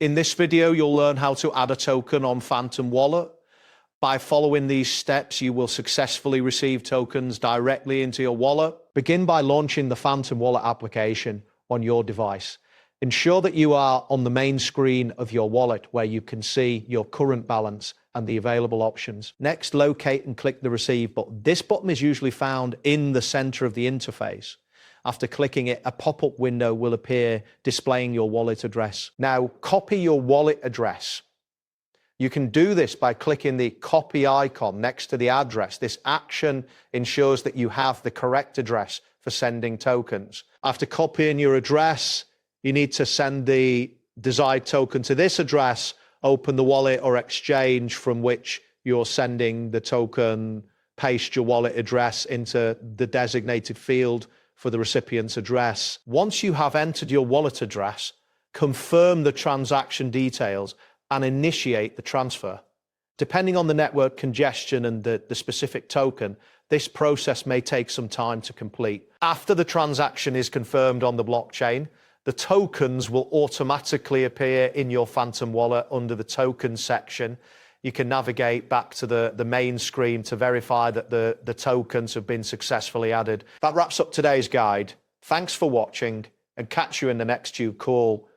In this video, you'll learn how to add a token on Phantom Wallet. By following these steps, you will successfully receive tokens directly into your wallet. Begin by launching the Phantom Wallet application on your device. Ensure that you are on the main screen of your wallet where you can see your current balance and the available options. Next, locate and click the Receive button. This button is usually found in the center of the interface. After clicking it, a pop-up window will appear displaying your wallet address. Now, copy your wallet address. You can do this by clicking the copy icon next to the address. This action ensures that you have the correct address for sending tokens. After copying your address, you need to send the desired token to this address, open the wallet or exchange from which you're sending the token, paste your wallet address into the designated field for the recipient's address. Once you have entered your wallet address, confirm the transaction details and initiate the transfer. Depending on the network congestion and the specific token, this process may take some time to complete. After the transaction is confirmed on the blockchain, the tokens will automatically appear in your Phantom Wallet under the Tokens section. You can navigate back to the main screen to verify that the tokens have been successfully added. That wraps up today's guide. Thanks for watching and catch you in the next tube call.